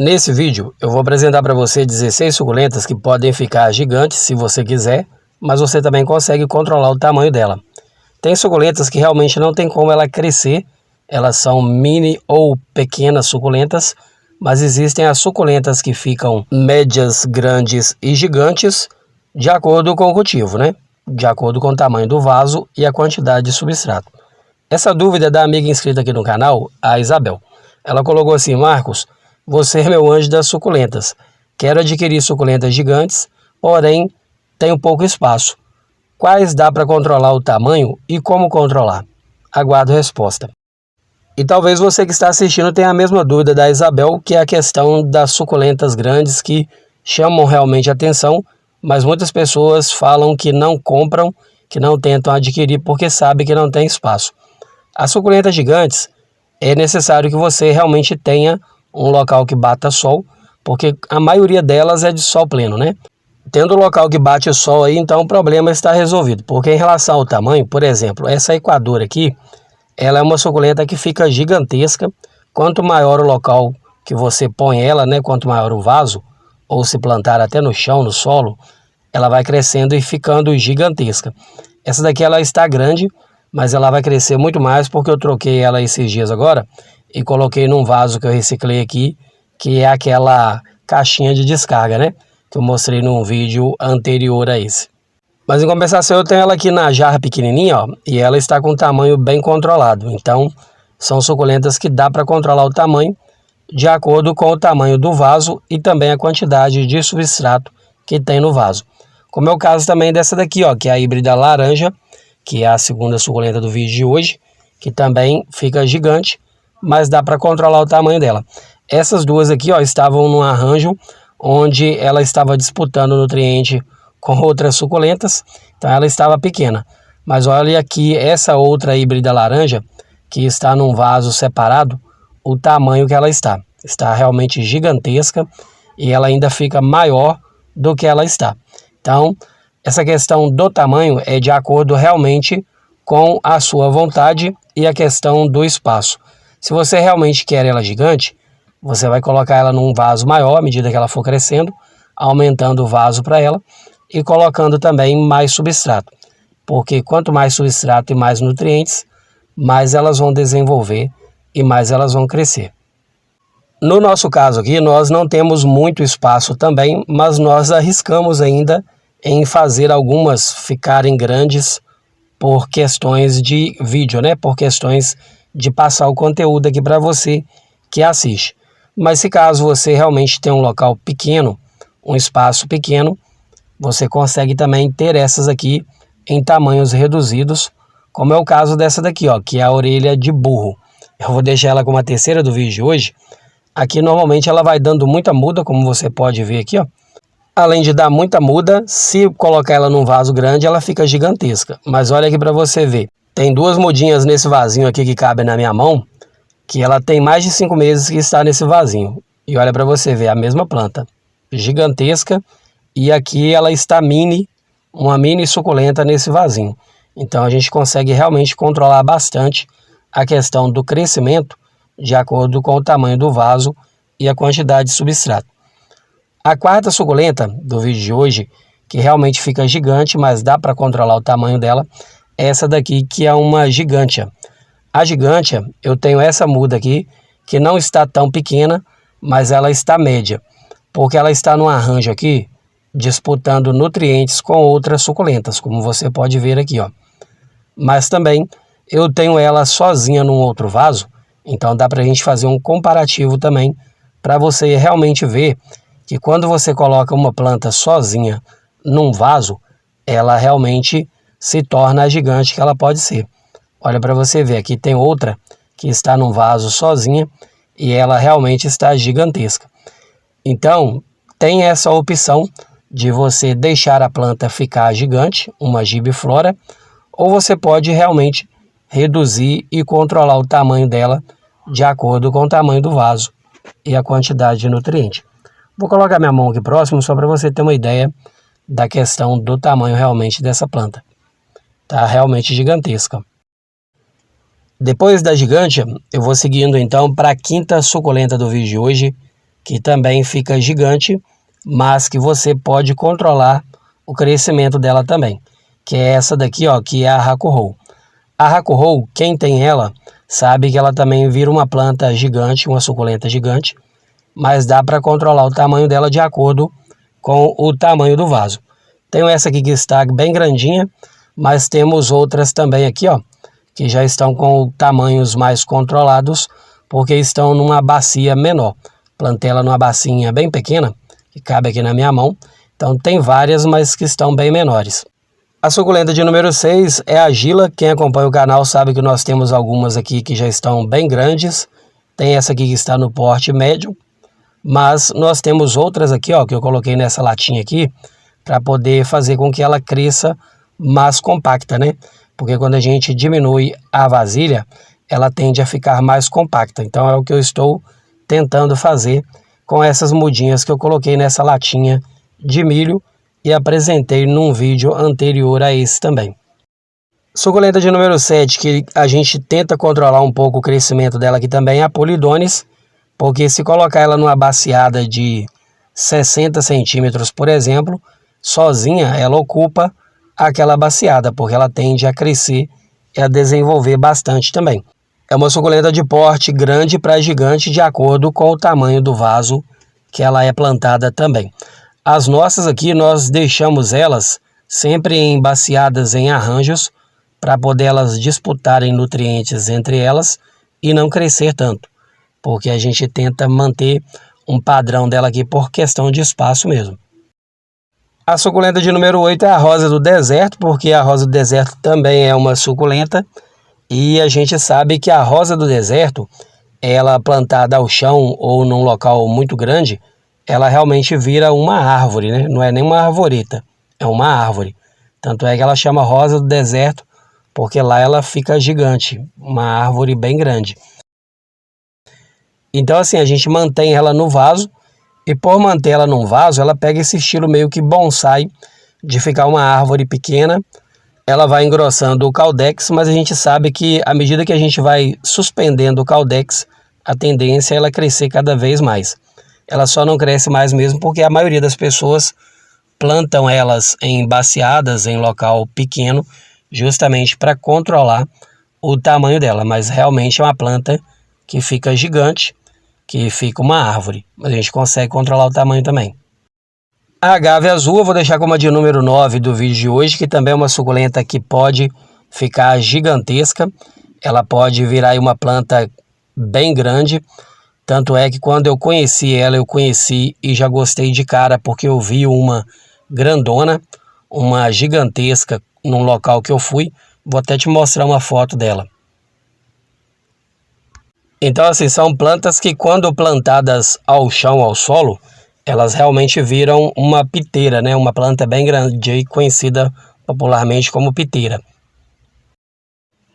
Nesse vídeo eu vou apresentar para você 16 suculentas que podem ficar gigantes se você quiser, mas você também consegue controlar o tamanho dela. Tem suculentas que realmente não tem como ela crescer, elas são mini ou pequenas suculentas, mas existem as suculentas que ficam médias, grandes e gigantes de acordo com o cultivo, né? De acordo com o tamanho do vaso e a quantidade de substrato. Essa dúvida é da amiga inscrita aqui no canal, a Isabel. Ela colocou assim: Marcos, você é meu anjo das suculentas. Quero adquirir suculentas gigantes, porém tenho pouco espaço. Quais dá para controlar o tamanho e como controlar? Aguardo resposta. E talvez você que está assistindo tenha a mesma dúvida da Isabel, que é a questão das suculentas grandes que chamam realmente atenção, mas muitas pessoas falam que não compram, que não tentam adquirir porque sabem que não tem espaço. As suculentas gigantes, é necessário que você realmente tenha um local que bata sol, porque a maioria delas é de sol pleno, né? Tendo local que bate o sol aí, então o problema está resolvido. Porque em relação ao tamanho, por exemplo, essa Equador aqui, ela é uma suculenta que fica gigantesca. Quanto maior o local que você põe ela, né? Quanto maior o vaso, ou se plantar até no chão, no solo, ela vai crescendo e ficando gigantesca. Essa daqui ela está grande, mas ela vai crescer muito mais porque eu troquei ela esses dias agora e coloquei num vaso que eu reciclei aqui, que é aquela caixinha de descarga, né? Que eu mostrei num vídeo anterior a esse. Mas em compensação eu tenho ela aqui na jarra pequenininha, ó, e ela está com um tamanho bem controlado. Então são suculentas que dá para controlar o tamanho de acordo com o tamanho do vaso e também a quantidade de substrato que tem no vaso. Como é o caso também dessa daqui, ó, que é a híbrida laranja, que é a segunda suculenta do vídeo de hoje, que também fica gigante, mas dá para controlar o tamanho dela. Essas duas aqui, ó, estavam num arranjo onde ela estava disputando nutriente com outras suculentas, então ela estava pequena. Mas olha aqui essa outra híbrida laranja, que está num vaso separado, o tamanho que ela está. Está realmente gigantesca e ela ainda fica maior do que ela está. Então, essa questão do tamanho é de acordo realmente com a sua vontade e a questão do espaço. Se você realmente quer ela gigante, você vai colocar ela num vaso maior à medida que ela for crescendo, aumentando o vaso para ela e colocando também mais substrato. Porque quanto mais substrato e mais nutrientes, mais elas vão desenvolver e mais elas vão crescer. No nosso caso aqui, nós não temos muito espaço também, mas nós arriscamos ainda em fazer algumas ficarem grandes por questões de vídeo, né? Por questões de passar o conteúdo aqui para você que assiste. Mas se caso você realmente tem um local pequeno, um espaço pequeno, você consegue também ter essas aqui em tamanhos reduzidos, como é o caso dessa daqui, ó, que é a orelha de burro. Eu vou deixar ela como a terceira do vídeo de hoje. Aqui normalmente ela vai dando muita muda, como você pode ver aqui, ó. Além de dar muita muda, se colocar ela num vaso grande, ela fica gigantesca. Mas olha aqui para você ver. Tem duas mudinhas nesse vasinho aqui que cabem na minha mão, que ela tem mais de 5 meses que está nesse vasinho. E olha para você ver, a mesma planta, gigantesca, e aqui ela está mini, uma mini suculenta nesse vasinho. Então a gente consegue realmente controlar bastante a questão do crescimento de acordo com o tamanho do vaso e a quantidade de substrato. A quarta suculenta do vídeo de hoje, que realmente fica gigante, mas dá para controlar o tamanho dela, é essa daqui, que é uma gigântia. A gigântia, eu tenho essa muda aqui, que não está tão pequena, mas ela está média, porque ela está num arranjo aqui, disputando nutrientes com outras suculentas, como você pode ver aqui, ó. Mas também eu tenho ela sozinha num outro vaso, então dá para a gente fazer um comparativo também, para você realmente ver que quando você coloca uma planta sozinha num vaso, ela realmente se torna a gigante que ela pode ser. Olha para você ver, aqui tem outra que está num vaso sozinha e ela realmente está gigantesca. Então, tem essa opção de você deixar a planta ficar gigante, uma gibiflora, ou você pode realmente reduzir e controlar o tamanho dela de acordo com o tamanho do vaso e a quantidade de nutriente. Vou colocar minha mão aqui próximo só para você ter uma ideia da questão do tamanho realmente dessa planta. Tá realmente gigantesca. Depois da gigante, eu vou seguindo então para a quinta suculenta do vídeo de hoje, que também fica gigante, mas que você pode controlar o crescimento dela também, que é essa daqui, ó, que é a Hakuhou. A Hakuhou, quem tem ela, sabe que ela também vira uma planta gigante, uma suculenta gigante, mas dá para controlar o tamanho dela de acordo com o tamanho do vaso. Tenho essa aqui que está bem grandinha, mas temos outras também aqui, ó, que já estão com tamanhos mais controlados, porque estão numa bacia menor. Plantei ela numa bacinha bem pequena, que cabe aqui na minha mão. Então tem várias, mas que estão bem menores. A suculenta de número 6 é a Gila. Quem acompanha o canal sabe que nós temos algumas aqui que já estão bem grandes. Tem essa aqui que está no porte médio. Mas nós temos outras aqui, ó, que eu coloquei nessa latinha aqui, para poder fazer com que ela cresça mais compacta, né? Porque quando a gente diminui a vasilha, ela tende a ficar mais compacta. Então é o que eu estou tentando fazer com essas mudinhas que eu coloquei nessa latinha de milho e apresentei num vídeo anterior a esse também. Suculenta de número 7, que a gente tenta controlar um pouco o crescimento dela aqui também, é a Polidones, porque se colocar ela numa baciada de 60 centímetros, por exemplo, sozinha ela ocupa aquela baciada, porque ela tende a crescer e a desenvolver bastante também. É uma suculenta de porte grande para gigante, de acordo com o tamanho do vaso que ela é plantada também. As nossas aqui, nós deixamos elas sempre em baciadas em arranjos, para poder elas disputarem nutrientes entre elas e não crescer tanto, porque a gente tenta manter um padrão dela aqui por questão de espaço mesmo. A suculenta de número 8 é a Rosa do Deserto, porque a Rosa do Deserto também é uma suculenta, e a gente sabe que a Rosa do Deserto, ela plantada ao chão ou num local muito grande, ela realmente vira uma árvore, né? Não é nem uma arvoreta, é uma árvore. Tanto é que ela chama Rosa do Deserto, porque lá ela fica gigante, uma árvore bem grande. Então assim, a gente mantém ela no vaso, e por manter ela num vaso, ela pega esse estilo meio que bonsai, de ficar uma árvore pequena. Ela vai engrossando o caudex, mas a gente sabe que à medida que a gente vai suspendendo o caudex, a tendência é ela crescer cada vez mais. Ela só não cresce mais mesmo porque a maioria das pessoas plantam elas em baciadas, em local pequeno, justamente para controlar o tamanho dela. Mas realmente é uma planta que fica gigante, que fica uma árvore, mas a gente consegue controlar o tamanho também. A Agave azul eu vou deixar como a de número 9 do vídeo de hoje, que também é uma suculenta que pode ficar gigantesca. Ela pode virar uma planta bem grande. Tanto é que quando eu conheci ela, eu conheci e já gostei de cara, porque eu vi uma grandona, uma gigantesca, num local que eu fui. Vou até te mostrar uma foto dela. Então assim, são plantas que quando plantadas ao chão, ao solo, elas realmente viram uma piteira, né? Uma planta bem grande e conhecida popularmente como piteira.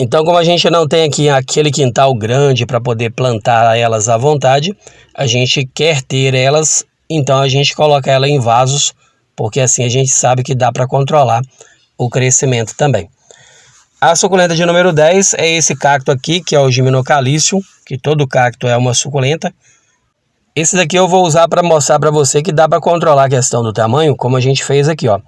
Então, como a gente não tem aqui aquele quintal grande para poder plantar elas à vontade, a gente quer ter elas, então a gente coloca ela em vasos, porque assim a gente sabe que dá para controlar o crescimento também. A suculenta de número 10 é esse cacto aqui, que é o Gymnocalycium, que todo cacto é uma suculenta. Esse daqui eu vou usar para mostrar para você que dá para controlar a questão do tamanho, como a gente fez aqui, ó.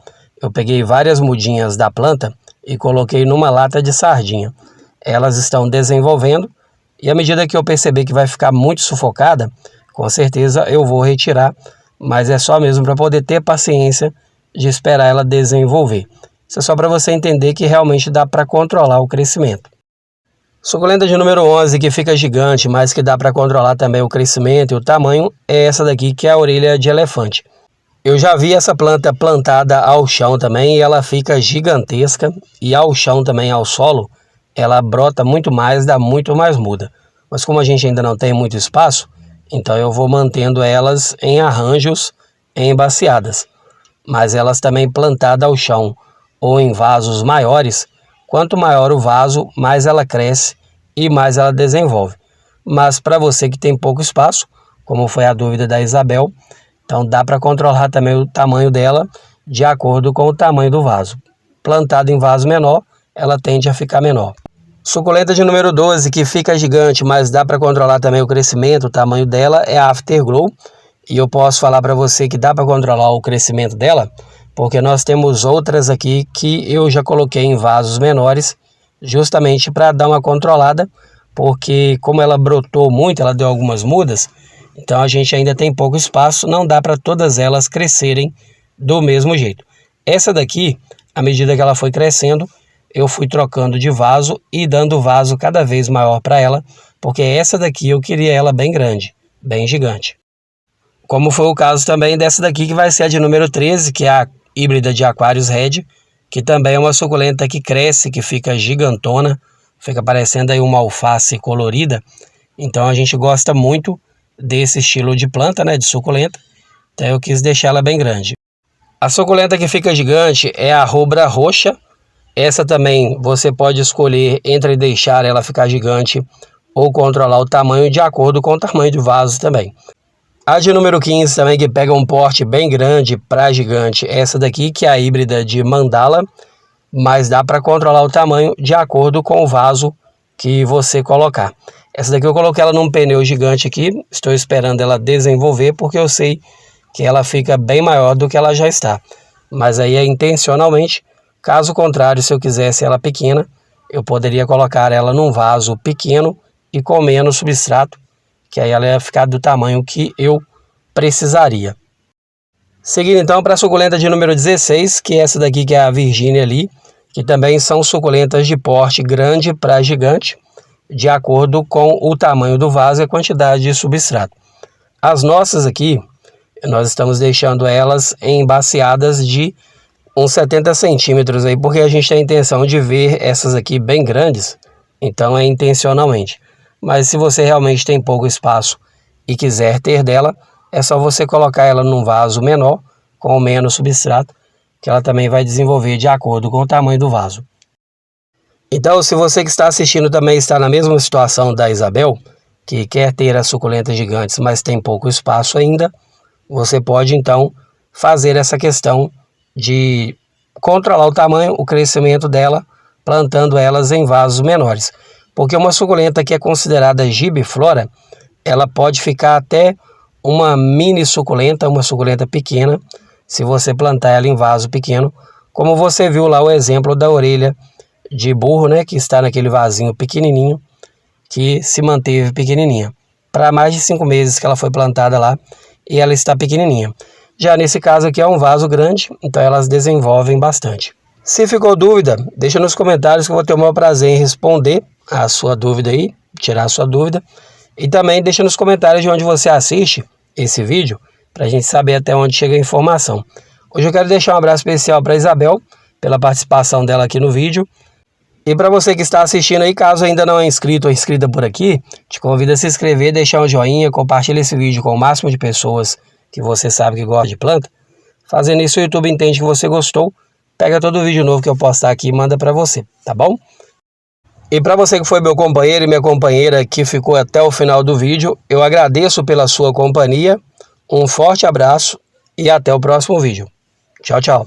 Eu peguei várias mudinhas da planta e coloquei numa lata de sardinha. Elas estão desenvolvendo e à medida que eu perceber que vai ficar muito sufocada, com certeza eu vou retirar, mas é só mesmo para poder ter paciência de esperar ela desenvolver. Isso é só para você entender que realmente dá para controlar o crescimento. Suculenta de número 11, que fica gigante, mas que dá para controlar também o crescimento e o tamanho, é essa daqui, que é a orelha de elefante. Eu já vi essa planta plantada ao chão também e ela fica gigantesca, e ao chão também, ao solo, ela brota muito mais, dá muito mais muda. Mas como a gente ainda não tem muito espaço, então eu vou mantendo elas em arranjos, em baciadas. Mas elas também plantadas ao chão ou em vasos maiores, quanto maior o vaso, mais ela cresce e mais ela desenvolve. Mas para você que tem pouco espaço, como foi a dúvida da Isabel, então dá para controlar também o tamanho dela de acordo com o tamanho do vaso. Plantado em vaso menor, ela tende a ficar menor. Suculenta de número 12, que fica gigante, mas dá para controlar também o crescimento, o tamanho dela, é a Afterglow. E eu posso falar para você que dá para controlar o crescimento dela, porque nós temos outras aqui que eu já coloquei em vasos menores, justamente para dar uma controlada, porque como ela brotou muito, ela deu algumas mudas, então a gente ainda tem pouco espaço, não dá para todas elas crescerem do mesmo jeito. Essa daqui, à medida que ela foi crescendo, eu fui trocando de vaso e dando vaso cada vez maior para ela, porque essa daqui eu queria ela bem grande, bem gigante. Como foi o caso também dessa daqui, que vai ser a de número 13, que é a híbrida de Aquarius Red, que também é uma suculenta que cresce, que fica gigantona, fica parecendo aí uma alface colorida. Então a gente gosta muito desse estilo de planta, né, de suculenta, então eu quis deixar ela bem grande. A suculenta que fica gigante é a Robra roxa. Essa também você pode escolher entre deixar ela ficar gigante ou controlar o tamanho de acordo com o tamanho do vaso também. A de número 15 também, que pega um porte bem grande para gigante, essa daqui que é a híbrida de Mandala, mas dá para controlar o tamanho de acordo com o vaso que você colocar. Essa daqui eu coloquei ela num pneu gigante aqui, estou esperando ela desenvolver porque eu sei que ela fica bem maior do que ela já está. Mas aí é intencionalmente, caso contrário, se eu quisesse ela pequena, eu poderia colocar ela num vaso pequeno e com menos substrato, que aí ela ia ficar do tamanho que eu precisaria. Seguindo então para a suculenta de número 16, que é essa daqui que é a Virgínia ali, que também são suculentas de porte grande para gigante, de acordo com o tamanho do vaso e a quantidade de substrato. As nossas aqui, nós estamos deixando elas em baciadas de uns 70 centímetros aí, porque a gente tem a intenção de ver essas aqui bem grandes, então é intencionalmente. Mas se você realmente tem pouco espaço e quiser ter dela, é só você colocar ela num vaso menor, com menos substrato, que ela também vai desenvolver de acordo com o tamanho do vaso. Então, se você que está assistindo também está na mesma situação da Isabel, que quer ter as suculentas gigantes, mas tem pouco espaço ainda, você pode então fazer essa questão de controlar o tamanho, o crescimento dela, plantando elas em vasos menores. Porque uma suculenta que é considerada gibiflora, ela pode ficar até uma mini suculenta, uma suculenta pequena, se você plantar ela em vaso pequeno, como você viu lá o exemplo da orelha de burro, né, que está naquele vasinho pequenininho, que se manteve pequenininha. Para mais de 5 meses que ela foi plantada lá, e ela está pequenininha. Já nesse caso aqui é um vaso grande, então elas desenvolvem bastante. Se ficou dúvida, deixa nos comentários que eu vou ter o maior prazer em responder a sua dúvida aí, tirar a sua dúvida. E também deixa nos comentários de onde você assiste esse vídeo, para a gente saber até onde chega a informação. Hoje eu quero deixar um abraço especial para a Isabel, pela participação dela aqui no vídeo. E para você que está assistindo aí, caso ainda não é inscrito ou inscrita por aqui, te convido a se inscrever, deixar um joinha, compartilhar esse vídeo com o máximo de pessoas que você sabe que gosta de planta. Fazendo isso, o YouTube entende que você gostou, pega todo o vídeo novo que eu postar aqui e manda para você, tá bom? E para você que foi meu companheiro e minha companheira que ficou até o final do vídeo, eu agradeço pela sua companhia, um forte abraço e até o próximo vídeo. Tchau, tchau.